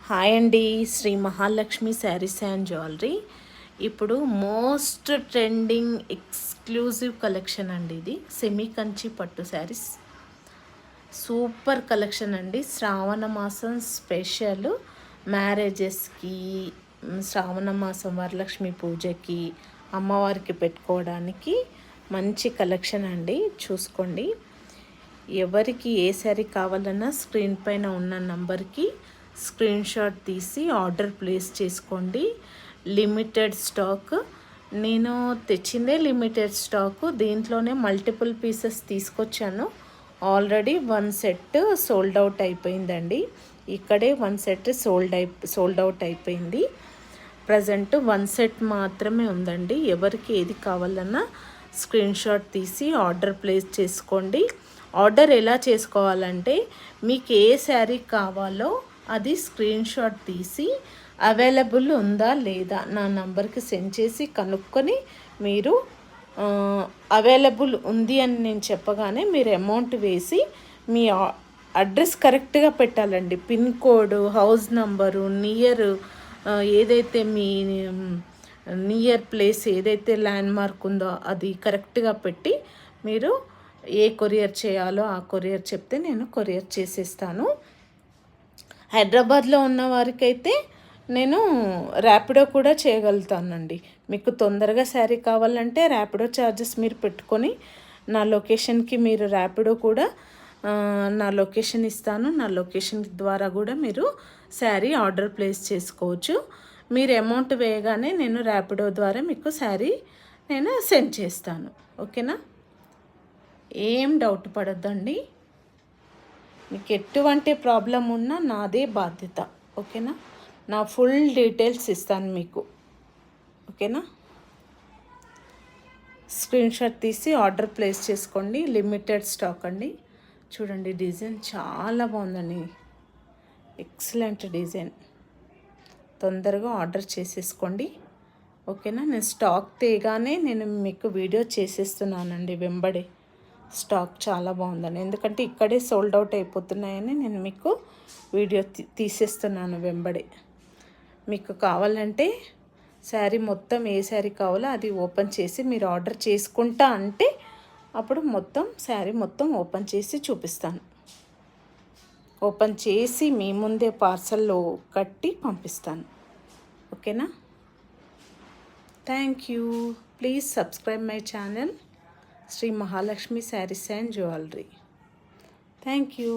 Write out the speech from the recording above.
Hi అండి, Shri Mahalakshmi sarees and jewellery. ఇప్పుడు most trending exclusive collection అండి. ఇది సెమీ కంచి పట్టు శారీస్, సూపర్ కలెక్షన్ అండి. శ్రావణ మాసం స్పెషల్ మ్యారేజెస్కి, శ్రావణ మాసం వరలక్ష్మి పూజకి, అమ్మవారికి పెట్టుకోవడానికి మంచి కలెక్షన్ అండి. చూసుకోండి. ఎవరికి ఏ శారీ కావాలన్నా స్క్రీన్ పైన ఉన్న నంబర్కి స్క్రీన్ షాట్ తీసి ఆర్డర్ ప్లేస్ చేసుకోండి. లిమిటెడ్ స్టాక్, నేను తెచ్చిందే లిమిటెడ్ స్టాకు. దీంట్లోనే మల్టిపుల్ పీసెస్ తీసుకొచ్చాను. Already one set sold out అయిపోయిందండి. ఇక్కడే వన్ సెట్ సోల్డ్ అవుట్ అయిపోయింది. ప్రజెంట్ వన్ సెట్ మాత్రమే ఉందండి. ఎవరికి ఏది కావాలన్నా స్క్రీన్ షాట్ తీసి ఆర్డర్ ప్లేస్ చేసుకోండి. ఆర్డర్ ఎలా చేసుకోవాలంటే, మీకు ఏ శారీ కావాలో అది స్క్రీన్ షాట్ తీసి అవైలబుల్ ఉందా లేదా నా నంబర్కి సెండ్ చేసి కనుక్కొని, మీరు అవైలబుల్ ఉంది అని నేను చెప్పగానే మీరు అమౌంట్ వేసి మీ అడ్రస్ కరెక్ట్గా పెట్టాలండి. Pin code, house number, near ఏదైతే మీ నియర్ ప్లేస్ ఏదైతే ల్యాండ్ మార్క్ ఉందో అది కరెక్ట్గా పెట్టి మీరు ఏ కొరియర్ చేయాలో ఆ కొరియర్ చెప్తే నేను కొరియర్ చేసేస్తాను. హైదరాబాద్లో ఉన్న వారికైతే నేను ర్యాపిడో కూడా చేయగలుగుతానండి. మీకు తొందరగా శారీ కావాలంటే ర్యాపిడో ఛార్జెస్ మీరు పెట్టుకొని నా లొకేషన్కి మీరు ర్యాపిడో కూడా నా లొకేషన్ ఇస్తాను. నా లొకేషన్ ద్వారా కూడా మీరు శారీ ఆర్డర్ ప్లేస్ చేసుకోవచ్చు. మీరు అమౌంట్ వేయగానే నేను ర్యాపిడో ద్వారా మీకు శారీ నేను సెండ్ చేస్తాను. ఓకేనా? ఏం డౌట్ పడొద్దండి. మీకు ఎటువంటి ప్రాబ్లం ఉన్నా నాదే బాధ్యత. ఓకేనా? నా ఫుల్ డీటెయిల్స్ ఇస్తాను మీకు. ఓకేనా? స్క్రీన్ షాట్ తీసి ఆర్డర్ ప్లేస్ చేసుకోండి. లిమిటెడ్ స్టాక్ అండి. చూడండి, డిజైన్ చాలా బాగుందండి. Excellent design. తొందరగా ఆర్డర్ చేసేసుకోండి. ఓకేనా? నేను స్టాక్ తేగానే నేను మీకు వీడియో చేసేస్తున్నానండి వెంబడే. స్టాక్ చాలా బాగుందండి. ఎందుకంటే ఇక్కడే సోల్డ్ అవుట్ అయిపోతున్నాయని నేను మీకు వీడియో తీసేస్తున్నాను వెంబడే. మీకు కావాలంటే శారీ మొత్తం ఏ శారీ కావాలో అది ఓపెన్ చేసి మీరు ఆర్డర్ చేసుకుంటా అంటే అప్పుడు మొత్తం శారీ మొత్తం ఓపెన్ చేసి చూపిస్తాను. ఓపెన్ చేసి మీ ముందే పార్సల్లో కట్టి పంపిస్తాను. ఓకేనా? Thank you. Please subscribe my channel Shri Mahalakshmi sarees and jewellery. Thank you.